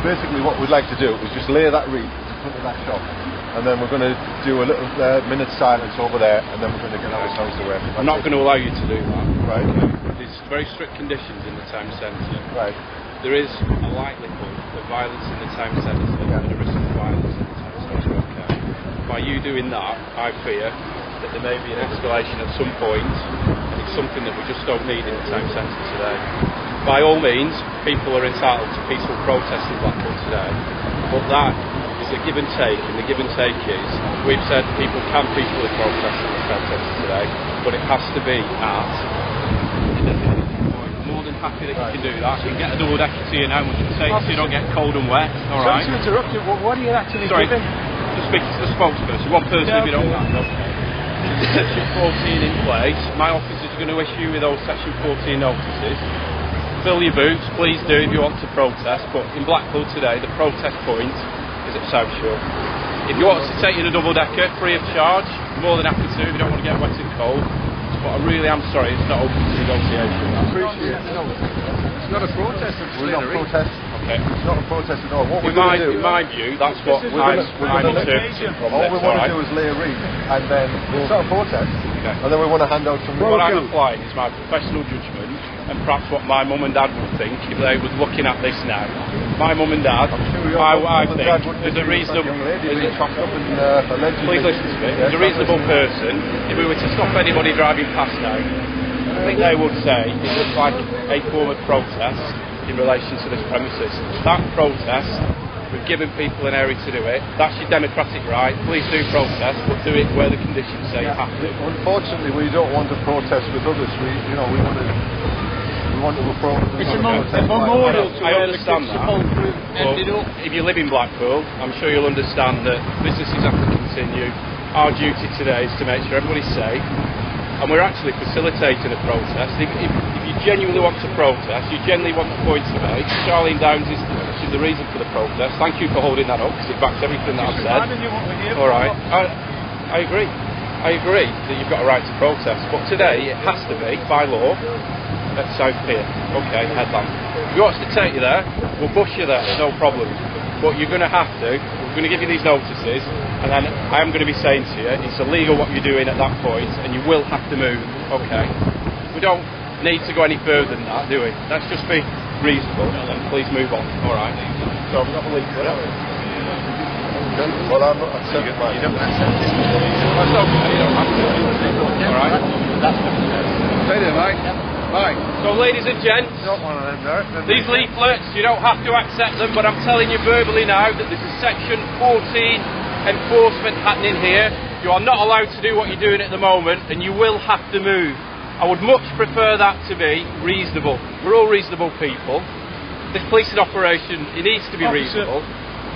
basically what we'd like to do is just lay that wreath in front of that shop, and then we're going to do a little minute silence over there, and then we're going to get ourselves away. I'm not going to allow you to do that. Right. There's very strict conditions in the town centre. Right. There is a likelihood of violence in the town centre and a risk of violence in the town centre. Okay. By you doing that, I fear that there may be an escalation at some point, and it's something that we just don't need in the town centre today. By all means, people are entitled to peaceful protest in Blackpool today, but that is a give and take, and the give and take is, we've said people can peacefully protest in the town centre today, but it has to be at more than happy that you can do that. You can get a double decker to you now, which will take so you don't get cold and wet. Alright. Sorry to interrupt you, what are you actually giving? Just speaking to the spokesperson, one person if you don't mind. Okay. Section 14 in place. My office is going to issue with those Section 14 notices. Fill your boots, please do if you want to protest, but in Blackpool today the protest point is at South Shore. If you want us to take you in a double decker free of charge, more than happy to if you don't want to get wet and cold. But I really am sorry, it's not open to negotiation. I appreciate it. It's not a protest, we're not protest. Okay. It's not a protest at all. What we're going to do, in my view, that's what I'm interpreting from all this. we want to do is lay a wreath, and then we'll start a protest, and then we want to hand out some. What I'm applying is my professional judgment, and perhaps what my mum and dad would think if they was looking at this now. My mum and dad, I think, is a reasonable. Please listen to me. As a reasonable person, if we were to stop anybody driving past now, I think they would say it looks like a form of protest in relation to this premises. That protest, we've given people an area to do it. That's your democratic right. Please do protest, but do it where the conditions say you have to. Unfortunately, we don't want to protest with others. We want to approach. It's a memorial to I understand that. Well, if you live in Blackpool, I'm sure you'll understand that businesses have to continue. Our duty today is to make sure everybody's safe, and we're actually facilitating a protest. If you genuinely want to protest, you genuinely want the point to make, Charlene Downes is the reason for the protest. Thank you for holding that up, because it backs everything that I've said. Alright, I agree. I agree that you've got a right to protest, but today it has to be, by law, at South Pier. Okay, headland. If you want us to take you there, we'll bus you there, no problem. But you're going to have to, we're going to give you these notices, and then I am going to be saying to you, it's illegal what you're doing at that point, and you will have to move, okay? We don't need to go any further than that, do we? Let's just be reasonable, and please move on, alright? So I've got the leaflet. Well, I'm not accepting mine. You don't accept it. That's okay, you don't have to. Alright? Stay there, mate. Right. So ladies and gents, these leaflets, you don't have to accept them, but I'm telling you verbally now that there's a Section 14 enforcement happening here. You are not allowed to do what you're doing at the moment, and you will have to move. I would much prefer that to be reasonable. We're all reasonable people. This policing operation, it needs to be reasonable.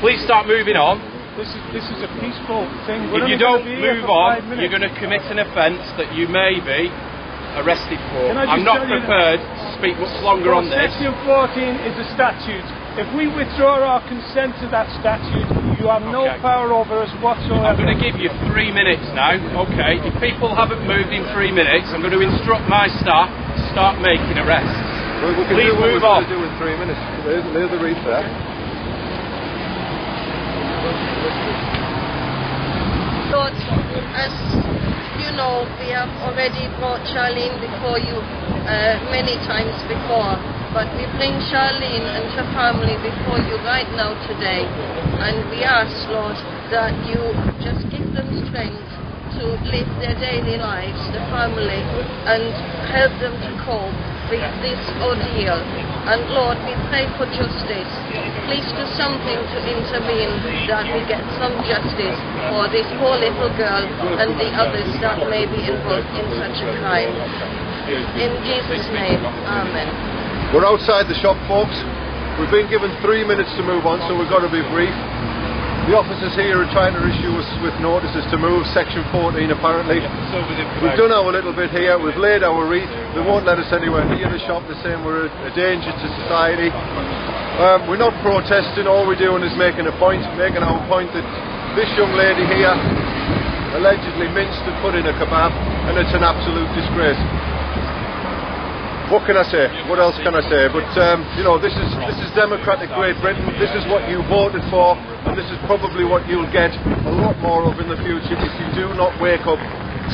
Please start moving on. This is a peaceful thing. If you don't move on, you're going to commit an offence that you may be arrested for. I'm not prepared to speak much longer on this. Section 14 is a statute. If we withdraw our consent to that statute, you have no power over us whatsoever. I'm going to give you 3 minutes now, okay? If people haven't moved in 3 minutes, I'm going to instruct my staff to start making arrests. Well, we can Please do what move we're on. going to do in 3 minutes. There's the wreath there. Lord, as you know, we have already brought Charlene before you many times before, but we bring Charlene and her family before you right now today, and we ask, Lord, that you just give them strength to live their daily lives, the family, and help them to cope with this ordeal. And Lord, we pray for justice. Please do something to intervene that we get some justice for this poor little girl and the others that may be involved in such a crime. In Jesus' name, amen. We're outside the shop, folks. We've been given 3 minutes to move on, so we've got to be brief. The officers here are trying to issue us with notices to move Section 14 apparently. We've done our little bit here, we've laid our wreath. They won't let us anywhere near the shop. They're saying we're a danger to society. We're not protesting, all we're doing is making our point that this young lady here allegedly minced and put in a kebab, and it's an absolute disgrace. what can I say? What else can I say? But you know, this is democratic Great Britain. This is what you voted for, and this is probably what you'll get a lot more of in the future if you do not wake up,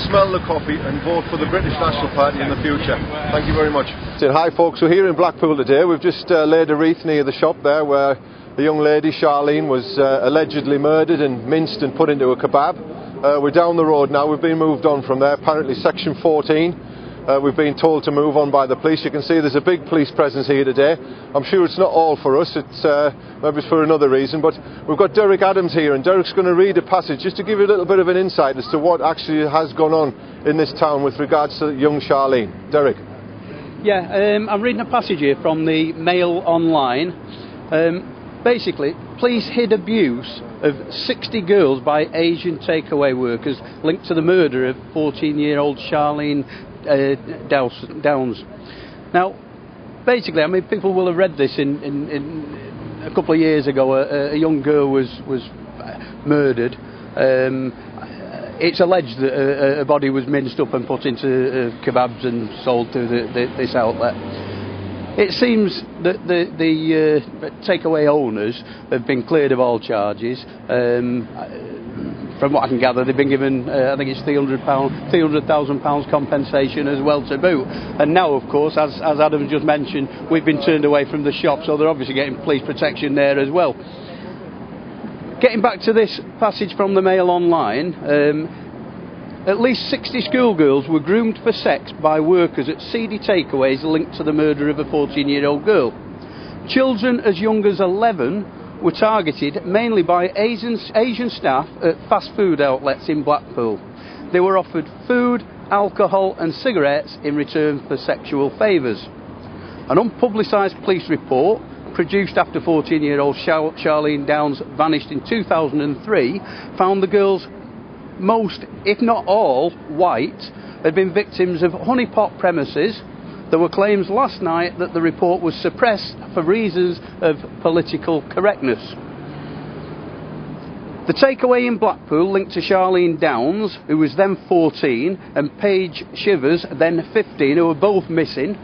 smell the coffee and vote for the British National Party in the future. Thank you very much. Hi folks, we're here in Blackpool today. We've just laid a wreath near the shop there where the young lady Charlene was allegedly murdered and minced and put into a kebab. We're down the road now. We've been moved on from there. Apparently section 14. We've been told to move on by the police. You can see there's a big police presence here today. I'm sure it's not all for us, it's maybe it's for another reason, but we've got Derek Adams here, and Derek's going to read a passage just to give you a little bit of an insight as to what actually has gone on in this town with regards to young Charlene. Derek. Yeah, I'm reading a passage here from the Mail Online. Basically, police hid abuse of 60 girls by Asian takeaway workers linked to the murder of 14-year-old Charlene Downes. Now, basically, I mean, people will have read this in a couple of years ago. A young girl was murdered. It's alleged that a body was minced up and put into kebabs and sold through this outlet. It seems that the takeaway owners have been cleared of all charges. From what I can gather, they've been given, I think it's £300,000 compensation as well to boot. And now, of course, as Adam just mentioned, we've been turned away from the shop, so they're obviously getting police protection there as well. Getting back to this passage from the Mail Online, at least 60 schoolgirls were groomed for sex by workers at seedy takeaways linked to the murder of a 14-year-old girl. Children as young as 11 were targeted mainly by Asian staff at fast food outlets in Blackpool. They were offered food, alcohol and cigarettes in return for sexual favours. An unpublicised police report produced after 14-year-old Charlene Downes vanished in 2003 found the girls, most if not all white, had been victims of honeypot premises. There were claims last night that the report was suppressed for reasons of political correctness. The takeaway in Blackpool linked to Charlene Downes, who was then 14, and Paige Shivers, then 15, who were both missing.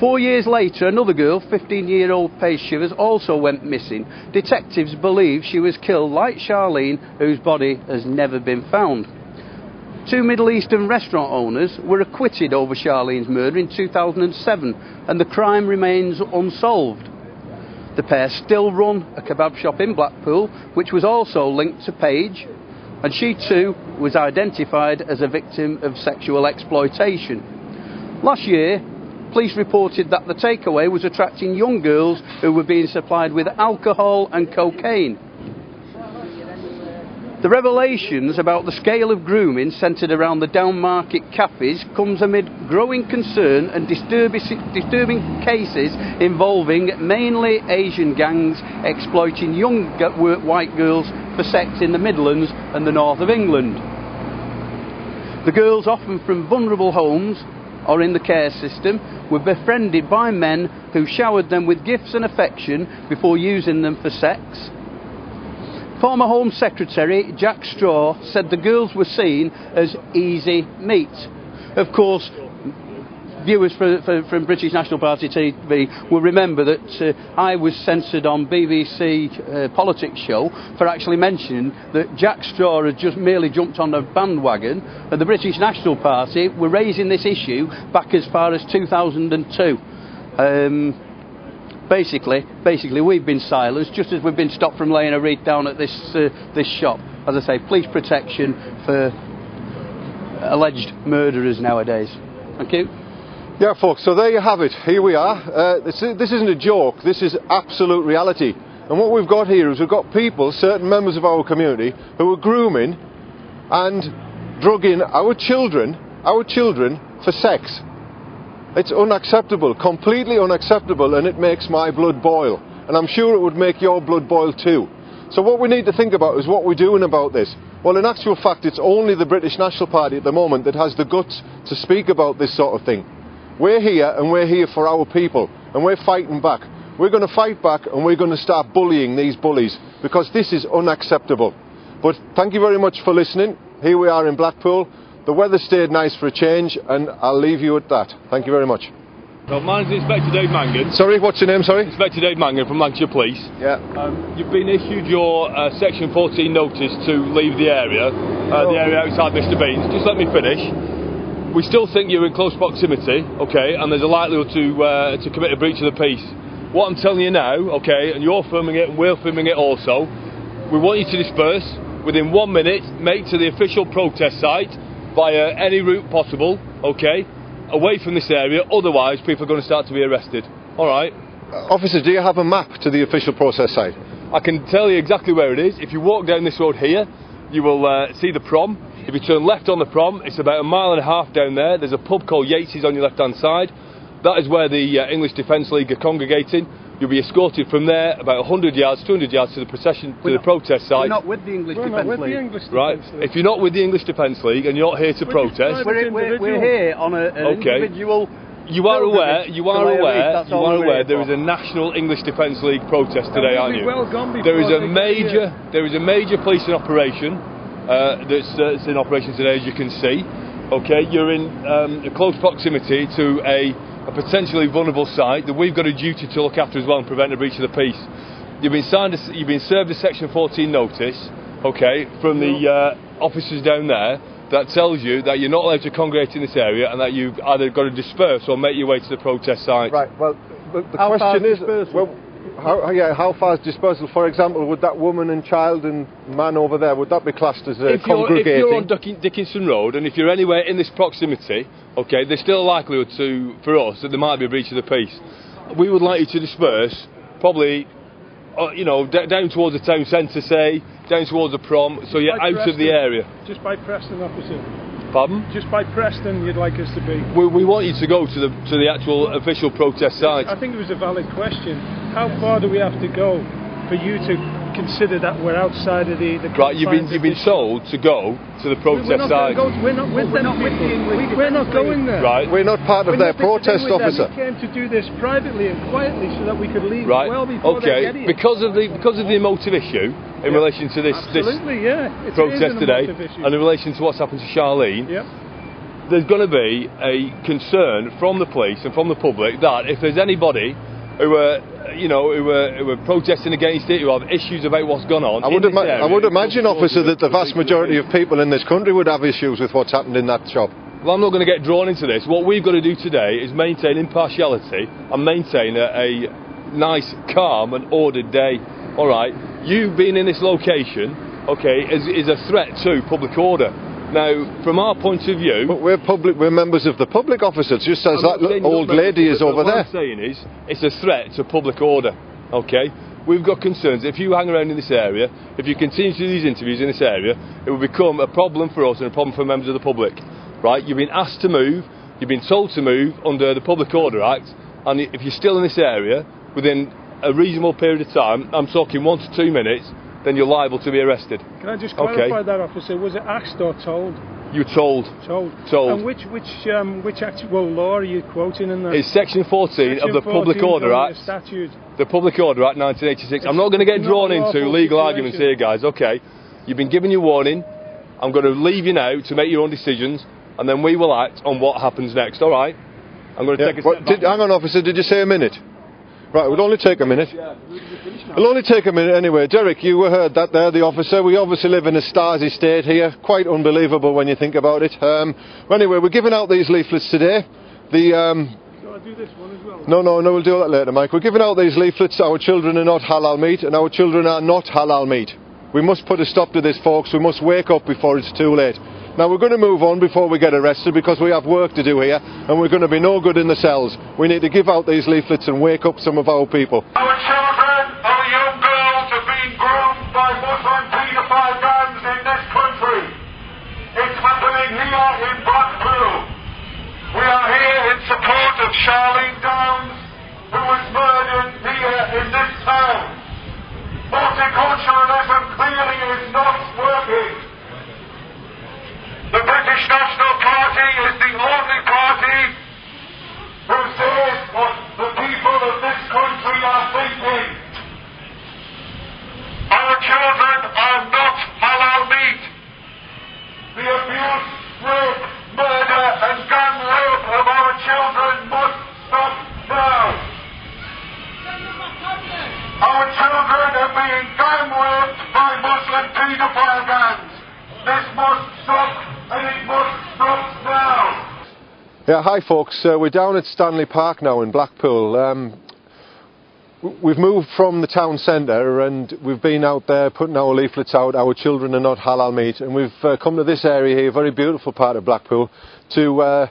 4 years later, another girl, 15-year-old Paige Shivers, also went missing. Detectives believe she was killed like Charlene, whose body has never been found. 2 Middle Eastern restaurant owners were acquitted over Charlene's murder in 2007, and the crime remains unsolved. The pair still run a kebab shop in Blackpool, which was also linked to Paige, and she too was identified as a victim of sexual exploitation. Last year, police reported that the takeaway was attracting young girls who were being supplied with alcohol and cocaine. The revelations about the scale of grooming centred around the Downmarket cafes comes amid growing concern and disturbing cases involving mainly Asian gangs exploiting young white girls for sex in the Midlands and the north of England. The girls, often from vulnerable homes or in the care system, were befriended by men who showered them with gifts and affection before using them for sex. Former Home Secretary Jack Straw said the girls were seen as easy meat. Of course, viewers from British National Party TV will remember that I was censored on BBC Politics show for actually mentioning that Jack Straw had just merely jumped on a bandwagon, and the British National Party were raising this issue back as far as 2002. Basically, we've been silenced, just as we've been stopped from laying a wreath down at this shop. As I say, police protection for alleged murderers nowadays. Thank you. Yeah, folks, so there you have it. Here we are. This isn't a joke, this is absolute reality. And what we've got here is we've got people, certain members of our community, who are grooming and drugging our children for sex. It's unacceptable, completely unacceptable, and it makes my blood boil. And I'm sure it would make your blood boil too. So what we need to think about is what we're doing about this. Well, in actual fact, it's only the British National Party at the moment that has the guts to speak about this sort of thing. We're here, and we're here for our people, and we're fighting back. We're going to fight back, and we're going to start bullying these bullies, because this is unacceptable. But thank you very much for listening. Here we are in Blackpool. The weather stayed nice for a change, and I'll leave you at that. Thank you very much. Well, mine's Inspector Dave Mangan. Sorry, what's your name, sorry? Inspector Dave Mangan from Lancashire Police. Yeah. You've been issued your Section 14 notice to leave the area outside Mr Bean's. Just let me finish. We still think you're in close proximity, okay, and there's a likelihood to commit a breach of the peace. What I'm telling you now, okay, and you're filming it and we're filming it also, we want you to disperse within 1 minute, make to the official protest site via any route possible, okay, away from this area, otherwise people are going to start to be arrested. Alright? Officer, do you have a map to the official protest site? I can tell you exactly where it is. If you walk down this road here, you will see the prom. If you turn left on the prom, it's about 1.5 miles down there. There's a pub called Yates's on your left hand side. That is where the English Defence League are congregating. You'll be escorted from there about 100 yards, 200 yards to the procession, to the protest site. We're not with the English Defence League. Right, if you're not with the English Defence League and you're not here to protest... We're here on an individual... You are aware there is a national English Defence League protest today, aren't you? There is a major policing operation that's in operation today, as you can see. Okay, you're in close proximity to a potentially vulnerable site that we've got a duty to look after as well and prevent a breach of the peace. You've been served a Section 14 notice, okay, from the officers down there that tells you that you're not allowed to congregate in this area and that you've either got to disperse or make your way to the protest site. Right, well, the question is, well, how far is dispersal? For example, would that woman and child and man over there, would that be classed as congregating? If you're on Dickinson Road and if you're anywhere in this proximity, okay, there's still a likelihood for us that there might be a breach of the peace. We would like you to disperse, probably, down towards the town centre, say, down towards the prom, so you're out of the area. Just by Preston, officer. Pardon? Just by Preston, you'd like us to be. We want you to go to the actual official protest site. I think it was a valid question. How far do we have to go for you to consider that we're outside of the right, you've been told to go to the protest site. We're not with them. We're not going there. Right. We're not part of their protest, officer. We came to do this privately and quietly so that we could leave well before they get here. Because of the emotive issue in relation to this protest today and in relation to what's happened to Charlene, there's going to be a concern from the police and from the public that if there's anybody who are protesting against it, who have issues about what's gone on. I would imagine, officer, that the vast majority of people in this country would have issues with what's happened in that shop. Well, I'm not going to get drawn into this. What we've got to do today is maintain impartiality and maintain a nice, calm and ordered day. All right, you being in this location, okay, is a threat to public order. Now, from our point of view... But we're members of the public, officers, just as that old lady is over there. What I'm saying is, it's a threat to public order, okay? We've got concerns. If you hang around in this area, if you continue to do these interviews in this area, it will become a problem for us and a problem for members of the public, right? You've been asked to move, you've been told to move under the Public Order Act, and if you're still in this area, within a reasonable period of time, I'm talking 1 to 2 minutes, then you're liable to be arrested. Can I just clarify that, officer? Was it asked or told? You're told. Told. And which actual law are you quoting in that? It's Section 14 of the Public Order Act. Statute. The Public Order Act 1986. I'm not going to get drawn into legal arguments here, guys, okay? You've been given your warning. I'm going to leave you now to make your own decisions, and then we will act on what happens next, alright? I'm going to take a step back. Hang on, officer, did you say a minute? Right, it would only take a minute. It'll only take a minute anyway. Derek, you heard that there, the officer. We obviously live in a Stasi state here. Quite unbelievable when you think about it. Anyway, we're giving out these leaflets today. So I do this one as well? No, we'll do that later, Mike. We're giving out these leaflets. Our children are not halal meat, and our children are not halal meat. We must put a stop to this, folks. We must wake up before it's too late. Now, we're going to move on before we get arrested because we have work to do here and we're going to be no good in the cells. We need to give out these leaflets and wake up some of our people. Our children, our young girls are being groomed by Muslim paedophile gangs in this country. It's happening here in Blackpool. We are here in support of Charlene Downes, who was murdered here in this town. Multiculturalism clearly is not working. The British National Party is the only party who says what the people of this country are thinking. being gang raped by Muslim paedophile gangs. This must stop, and it must stop now. Yeah, hi folks, we're down at Stanley Park now in Blackpool. We've moved from the town centre and we've been out there putting our leaflets out, our children are not halal meat, and we've come to this area here, a very beautiful part of Blackpool, to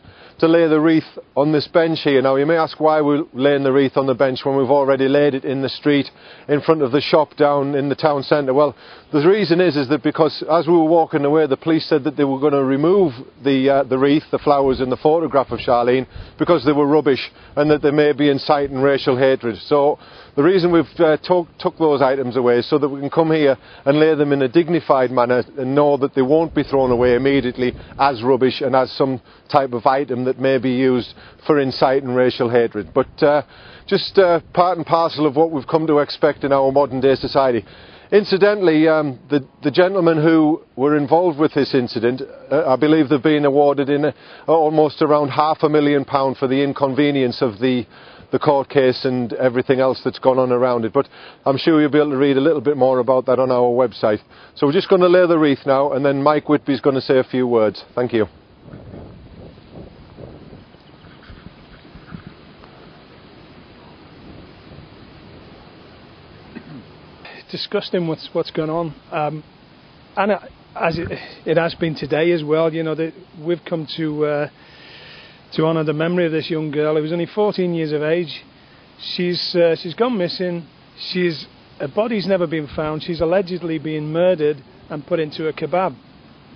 lay the wreath on this bench here. Now you may ask why we're laying the wreath on the bench when we've already laid it in the street in front of the shop down in the town centre. Well, the reason is that because as we were walking away, the police said that they were going to remove the wreath, the flowers and the photograph of Charlene because they were rubbish and that they may be inciting racial hatred. So the reason we've took those items away is so that we can come here and lay them in a dignified manner and know that they won't be thrown away immediately as rubbish and as some type of item that may be used for inciting racial hatred. But just part and parcel of what we've come to expect in our modern day society. Incidentally, the gentlemen who were involved with this incident, I believe they've been awarded in almost around £500,000 for the inconvenience of the court case and everything else that's gone on around it. But I'm sure you'll be able to read a little bit more about that on our website. So we're just going to lay the wreath now, and then Mike Whitby's going to say a few words. Thank you. Disgusting what's going on, and as it has been today as well. You know, we've come to honour the memory of this young girl who was only 14 years of age. She's gone missing. Her body's never been found. She's allegedly been murdered and put into a kebab.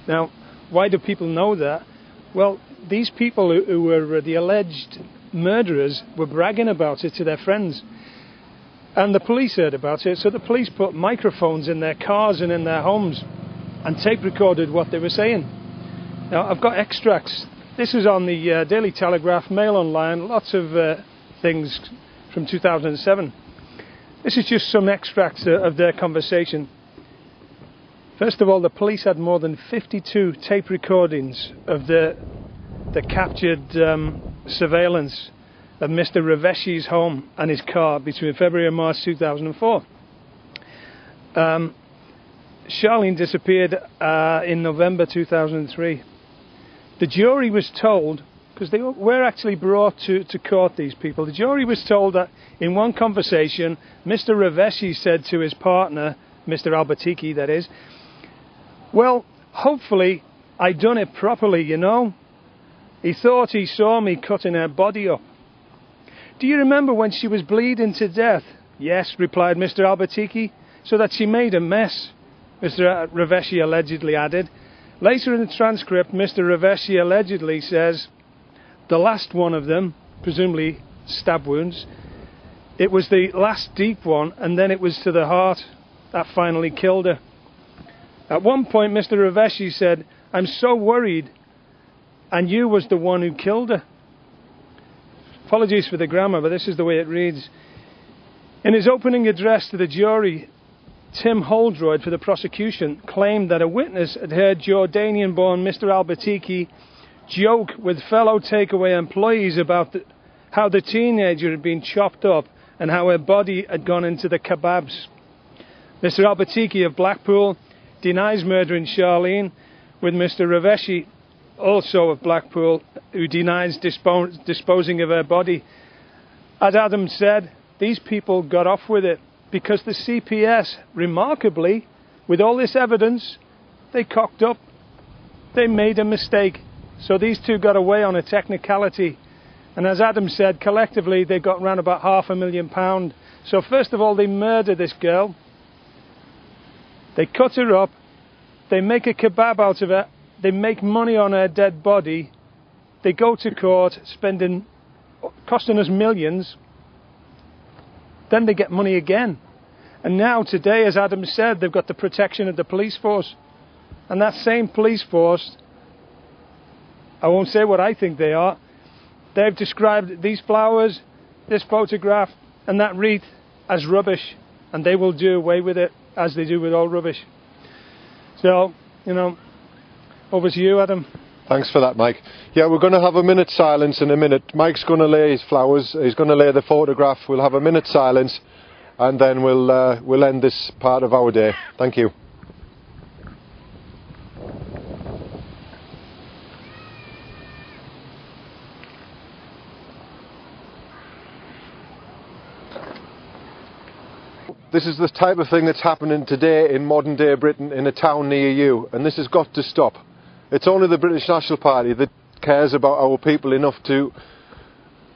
Now, why do people know that? Well, these people who were the alleged murderers were bragging about it to their friends. And the police heard about it, so the police put microphones in their cars and in their homes and tape recorded what they were saying. Now, I've got extracts. This is on the Daily Telegraph, Mail Online, lots of things from 2007. This is just some extracts of their conversation. First of all, the police had more than 52 tape recordings of the captured surveillance of Mr. Raveshi's home and his car between February and March 2004. Charlene disappeared in November 2003. The jury was told, because they were actually brought to court, these people, the jury was told that in one conversation, Mr. Raveshi said to his partner, Mr. Albertiki that is, well, hopefully I done it properly, you know. He thought he saw me cutting her body up. Do you remember when she was bleeding to death? Yes, replied Mr. Albertiki, so that she made a mess, Mr. Raveshi allegedly added. Later in the transcript, Mr. Raveshi allegedly says, the last one of them, presumably stab wounds, it was the last deep one, and then it was to the heart that finally killed her. At one point, Mr. Raveshi said, I'm so worried, and you was the one who killed her. Apologies for the grammar, but this is the way it reads. In his opening address to the jury, Tim Holdroyd for the prosecution claimed that a witness had heard Jordanian-born Mr. Albertiki joke with fellow takeaway employees about how the teenager had been chopped up and how her body had gone into the kebabs. Mr. Albertiki of Blackpool denies murdering Charlene, with Mr. Raveshi, also of Blackpool, who denies disposing of her body. As Adam said, these people got off with it because the CPS, remarkably, with all this evidence, they cocked up. They made a mistake. So these two got away on a technicality. And as Adam said, collectively they got around about £500,000. So first of all, they murder this girl. They cut her up. They make a kebab out of her. They make money on her dead body. They go to court, costing us millions. Then they get money again. And now today, as Adam said, they've got the protection of the police force. And that same police force, I won't say what I think they are, they've described these flowers, this photograph, and that wreath as rubbish. And they will do away with it, as they do with all rubbish. So, you know, over to you, Adam. Thanks for that, Mike. Yeah, we're going to have a minute's silence in a minute. Mike's going to lay his flowers, he's going to lay the photograph. We'll have a minute's silence, and then we'll end this part of our day. Thank you. This is the type of thing that's happening today in modern day Britain in a town near you, and this has got to stop. It's only the British National Party that cares about our people enough to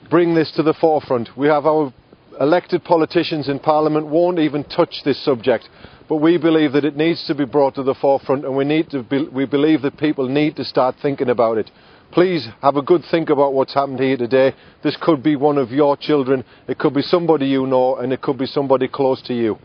bring this to the forefront. We have our elected politicians in Parliament won't even touch this subject, but we believe that it needs to be brought to the forefront, and we believe that people need to start thinking about it. Please have a good think about what's happened here today. This could be one of your children, it could be somebody you know, and it could be somebody close to you.